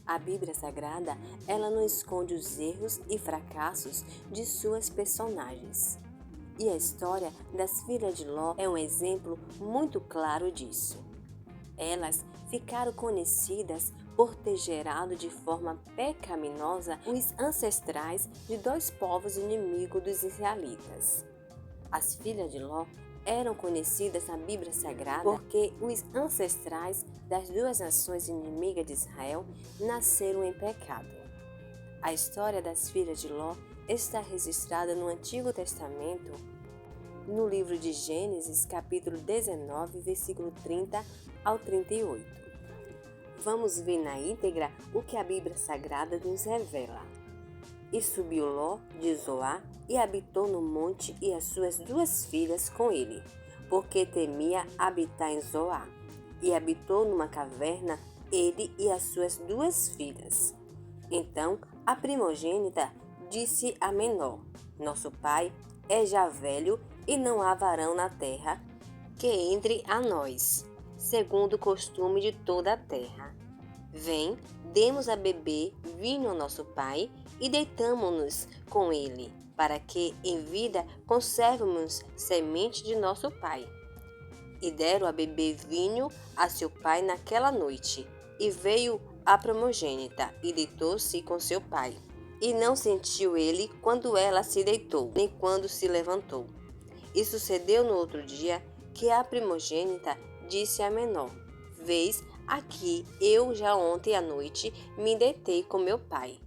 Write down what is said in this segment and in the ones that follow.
A Bíblia Sagrada, ela não esconde os erros e fracassos de suas personagens. E a história das filhas de Ló é um exemplo muito claro disso. Elas ficaram conhecidas por ter gerado de forma pecaminosa os ancestrais de dois povos inimigos dos israelitas. As filhas de Ló eram conhecidas na Bíblia Sagrada porque os ancestrais das duas nações inimigas de Israel nasceram em pecado. A história das filhas de Ló está registrada no Antigo Testamento, no livro de Gênesis, capítulo 19, versículo 30 ao 38. Vamos ver na íntegra o que a Bíblia Sagrada nos revela. E subiu Ló de Zoar e habitou no monte e as suas duas filhas com ele, porque temia habitar em Zoar. E habitou numa caverna ele e as suas duas filhas. Então a primogênita disse a menor: Nosso pai é já velho e não há varão na terra que entre a nós, segundo o costume de toda a terra. Vem, demos a beber vinho ao nosso pai e deitamo-nos com ele, para que em vida conservemos semente de nosso pai. E deram a beber vinho a seu pai naquela noite. E veio a primogênita e deitou-se com seu pai. E não sentiu ele quando ela se deitou, nem quando se levantou. E sucedeu no outro dia que a primogênita disse à menor: Vês, aqui eu já ontem à noite me deitei com meu pai.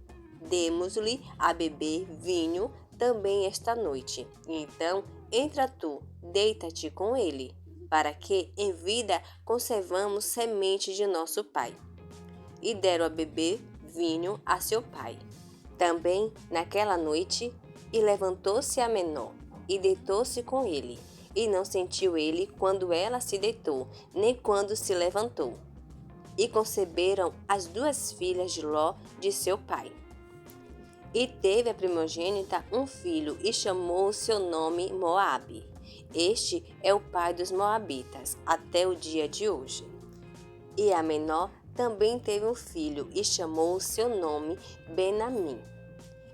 Demos-lhe a beber vinho também esta noite. Então entra tu, deita-te com ele, para que em vida conservamos semente de nosso pai. E deram a beber vinho a seu pai. Também naquela noite, e levantou-se a menor, e deitou-se com ele. E não sentiu ele quando ela se deitou, nem quando se levantou. E conceberam as duas filhas de Ló de seu pai. E teve a primogênita um filho, e chamou o seu nome Moabe. Este é o pai dos moabitas, até o dia de hoje. E a menor também teve um filho, e chamou o seu nome Benamim.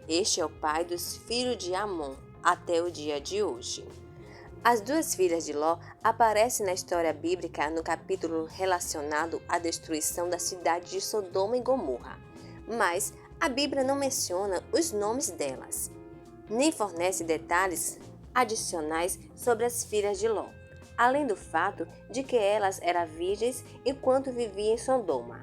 Este é o pai dos filhos de Amon, até o dia de hoje. As duas filhas de Ló aparecem na história bíblica no capítulo relacionado à destruição da cidade de Sodoma e Gomorra, mas a Bíblia não menciona os nomes delas, nem fornece detalhes adicionais sobre as filhas de Ló, além do fato de que elas eram virgens enquanto viviam em Sodoma.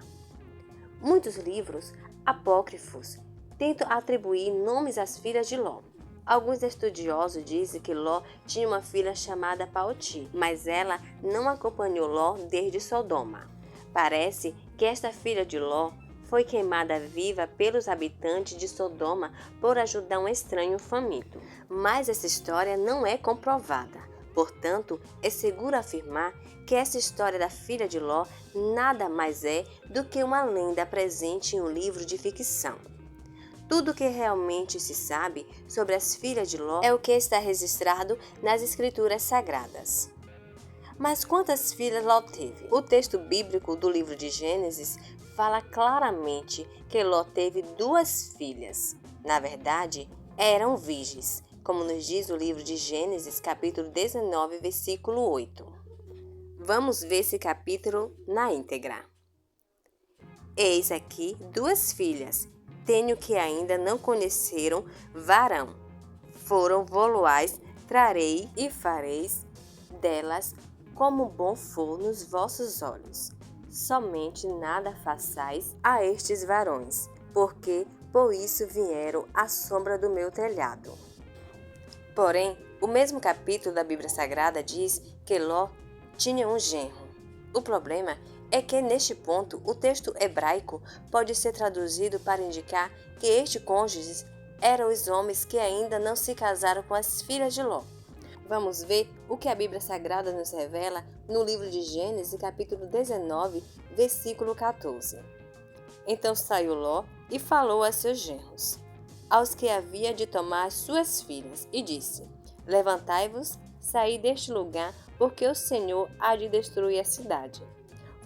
Muitos livros apócrifos tentam atribuir nomes às filhas de Ló. Alguns estudiosos dizem que Ló tinha uma filha chamada Paoti, mas ela não acompanhou Ló desde Sodoma. Parece que esta filha de Ló foi queimada viva pelos habitantes de Sodoma por ajudar um estranho faminto. Mas essa história não é comprovada. Portanto, é seguro afirmar que essa história da filha de Ló nada mais é do que uma lenda presente em um livro de ficção. Tudo o que realmente se sabe sobre as filhas de Ló é o que está registrado nas Escrituras Sagradas. Mas quantas filhas Ló teve? O texto bíblico do livro de Gênesis fala claramente que Ló teve duas filhas. Na verdade, eram virgens, como nos diz o livro de Gênesis, capítulo 19, versículo 8. Vamos ver esse capítulo na íntegra. Eis aqui duas filhas. Tenho que ainda não conheceram varão. Foram voluais, trarei e fareis delas como bom for nos vossos olhos. Somente nada façais a estes varões, porque por isso vieram à sombra do meu telhado. Porém, o mesmo capítulo da Bíblia Sagrada diz que Ló tinha um genro. O problema é que neste ponto o texto hebraico pode ser traduzido para indicar que estes cônjuges eram os homens que ainda não se casaram com as filhas de Ló. Vamos ver o que a Bíblia Sagrada nos revela no livro de Gênesis, capítulo 19, versículo 14. Então saiu Ló e falou a seus genros, aos que havia de tomar as suas filhas, e disse: Levantai-vos, saí deste lugar, porque o Senhor há de destruir a cidade.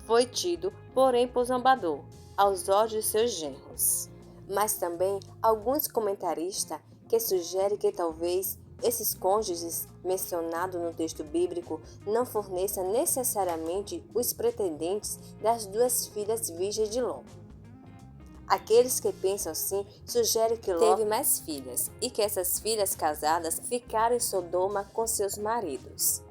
Foi tido, porém, por zombador, aos olhos de seus genros. Mas também alguns comentaristas que sugerem que talvez esses cônjuges mencionados no texto bíblico não forneçam necessariamente os pretendentes das duas filhas virgens de Ló. Aqueles que pensam assim sugerem que Ló teve mais filhas e que essas filhas casadas ficaram em Sodoma com seus maridos.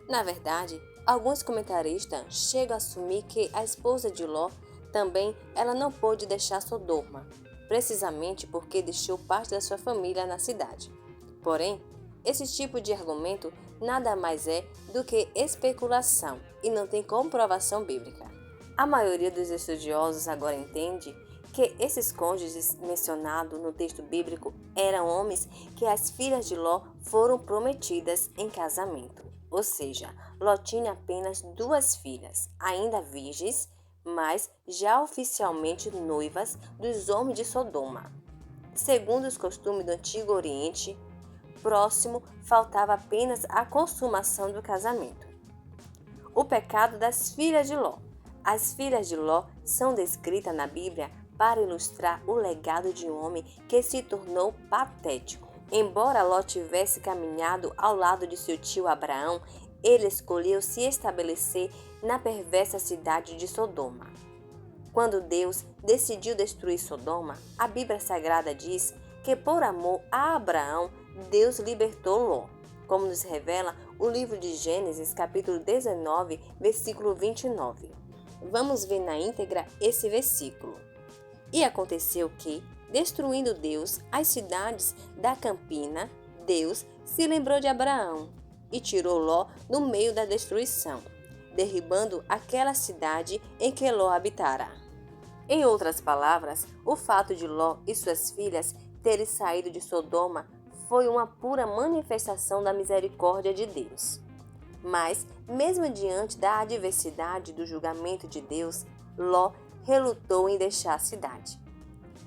Na verdade, alguns comentaristas chegam a assumir que a esposa de Ló também ela não pôde deixar Sodoma, precisamente porque deixou parte da sua família na cidade. Porém, esse tipo de argumento nada mais é do que especulação e não tem comprovação bíblica. A maioria dos estudiosos agora entende que esses cônjuges mencionados no texto bíblico eram homens que as filhas de Ló foram prometidas em casamento. Ou seja, Ló tinha apenas duas filhas, ainda virgens, mas já oficialmente noivas dos homens de Sodoma. Segundo os costumes do Antigo Oriente Próximo, faltava apenas a consumação do casamento. O pecado das filhas de Ló. As filhas de Ló são descritas na Bíblia para ilustrar o legado de um homem que se tornou patético. Embora Ló tivesse caminhado ao lado de seu tio Abraão, ele escolheu se estabelecer na perversa cidade de Sodoma. Quando Deus decidiu destruir Sodoma, a Bíblia Sagrada diz que por amor a Abraão, Deus libertou Ló, como nos revela o livro de Gênesis, capítulo 19, versículo 29. Vamos ver na íntegra esse versículo. E aconteceu que, destruindo Deus as cidades da campina, Deus se lembrou de Abraão e tirou Ló do meio da destruição, derribando aquela cidade em que Ló habitara. Em outras palavras, o fato de Ló e suas filhas terem saído de Sodoma foi uma pura manifestação da misericórdia de Deus. Mas, mesmo diante da adversidade do julgamento de Deus, Ló relutou em deixar a cidade.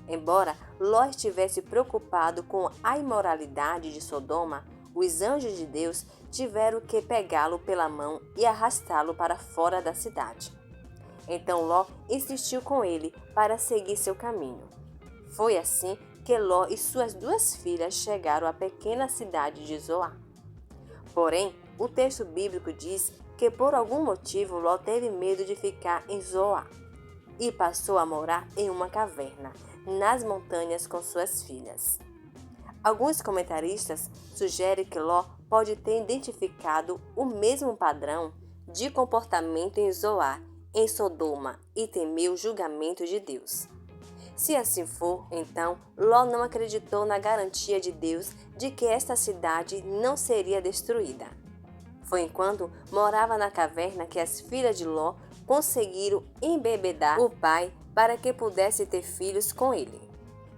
Embora Ló estivesse preocupado com a imoralidade de Sodoma, os anjos de Deus tiveram que pegá-lo pela mão e arrastá-lo para fora da cidade. Então Ló insistiu com ele para seguir seu caminho. Foi assim que Ló e suas duas filhas chegaram à pequena cidade de Zoar. Porém, o texto bíblico diz que por algum motivo Ló teve medo de ficar em Zoar e passou a morar em uma caverna, nas montanhas com suas filhas. Alguns comentaristas sugerem que Ló pode ter identificado o mesmo padrão de comportamento em Zoar, em Sodoma, e temeu o julgamento de Deus. Se assim for, então, Ló não acreditou na garantia de Deus de que esta cidade não seria destruída. Foi enquanto morava na caverna que as filhas de Ló conseguiram embebedar o pai para que pudesse ter filhos com ele.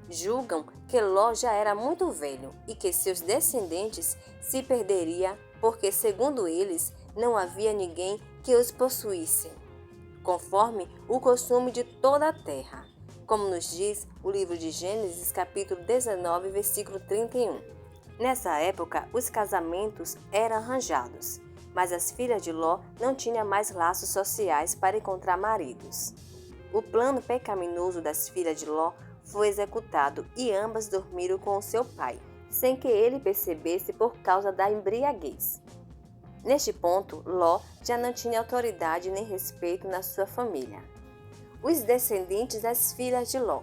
Julgam que Ló já era muito velho e que seus descendentes se perderiam porque, segundo eles, não havia ninguém que os possuísse, conforme o costume de toda a terra, como nos diz o livro de Gênesis, capítulo 19, versículo 31. Nessa época, os casamentos eram arranjados, mas as filhas de Ló não tinham mais laços sociais para encontrar maridos. O plano pecaminoso das filhas de Ló foi executado e ambas dormiram com o seu pai, sem que ele percebesse por causa da embriaguez. Neste ponto, Ló já não tinha autoridade nem respeito na sua família. Os descendentes das filhas de Ló.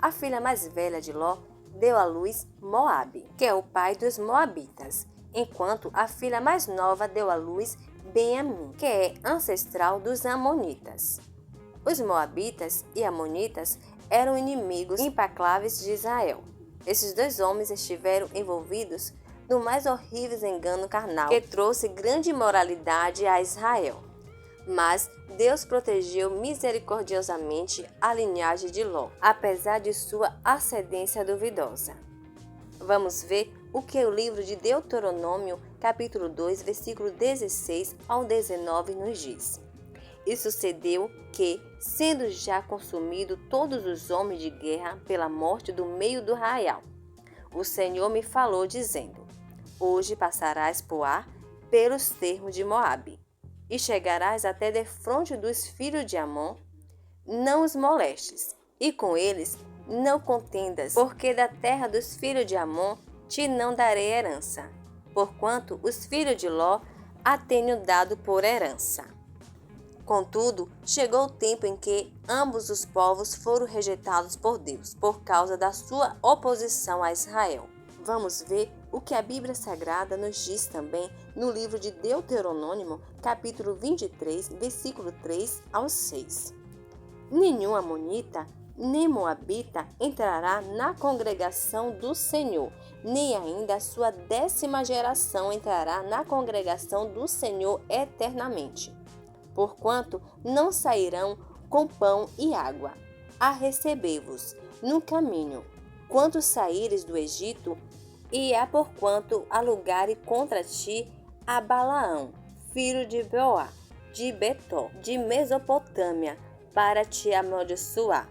A filha mais velha de Ló deu à luz Moabe, que é o pai dos moabitas, enquanto a filha mais nova deu à luz Ben-amim, que é ancestral dos amonitas. Os moabitas e amonitas eram inimigos implacáveis de Israel. Esses dois homens estiveram envolvidos no mais horrível engano carnal que trouxe grande imoralidade a Israel. Mas Deus protegeu misericordiosamente a linhagem de Ló, apesar de sua ascendência duvidosa. Vamos ver o que o livro de Deuteronômio, capítulo 2, versículo 16 ao 19 nos diz. E sucedeu que, sendo já consumido todos os homens de guerra pela morte do meio do arraial, o Senhor me falou dizendo: hoje passarás por Ar pelos termos de Moabe, e chegarás até defronte dos filhos de Amon. não os molestes, e com eles não contendas, porque da terra dos filhos de Amon te não darei herança, porquanto os filhos de Ló a tenho dado por herança. Contudo, chegou o tempo em que ambos os povos foram rejeitados por Deus, por causa da sua oposição a Israel. Vamos ver o que a Bíblia Sagrada nos diz também no livro de Deuteronômio, capítulo 23, versículo 3 ao 6. Nenhum amonita, nem moabita entrará na congregação do Senhor, nem ainda a sua 10ª geração entrará na congregação do Senhor eternamente. Porquanto não sairão com pão e água a receber-vos no caminho, quando saíres do Egito, e é porquanto alugare contra ti a Balaão, filho de Beor, de Betó, de Mesopotâmia, para te amaldiçoar.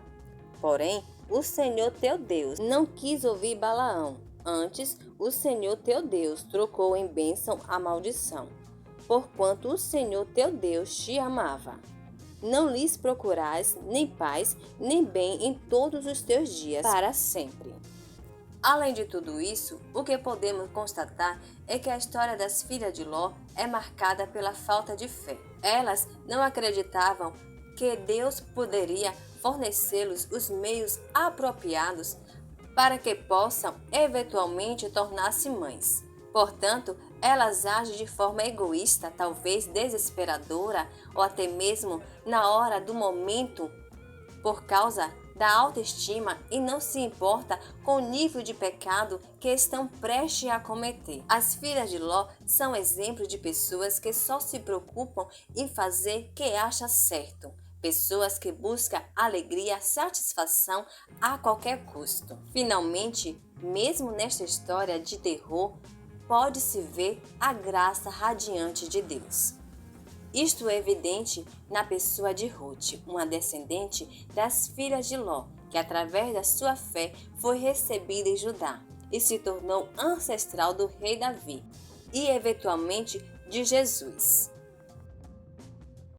Porém, o Senhor teu Deus não quis ouvir Balaão, antes o Senhor teu Deus trocou em bênção a maldição, porquanto o Senhor teu Deus te amava. Não lhes procurais nem paz, nem bem em todos os teus dias, para sempre. Além de tudo isso, o que podemos constatar é que a história das filhas de Ló é marcada pela falta de fé. Elas não acreditavam que Deus poderia fornecê-los os meios apropriados para que possam eventualmente tornar-se mães. Portanto, elas agem de forma egoísta, talvez desesperadora, ou até mesmo na hora do momento, por causa da autoestima, e não se importa com o nível de pecado que estão prestes a cometer. As filhas de Ló são exemplos de pessoas que só se preocupam em fazer o que acham certo. Pessoas que buscam alegria, satisfação a qualquer custo. Finalmente, mesmo nesta história de terror, pode-se ver a graça radiante de Deus. Isto é evidente na pessoa de Ruth, uma descendente das filhas de Ló, que através da sua fé foi recebida em Judá e se tornou ancestral do rei Davi e eventualmente de Jesus.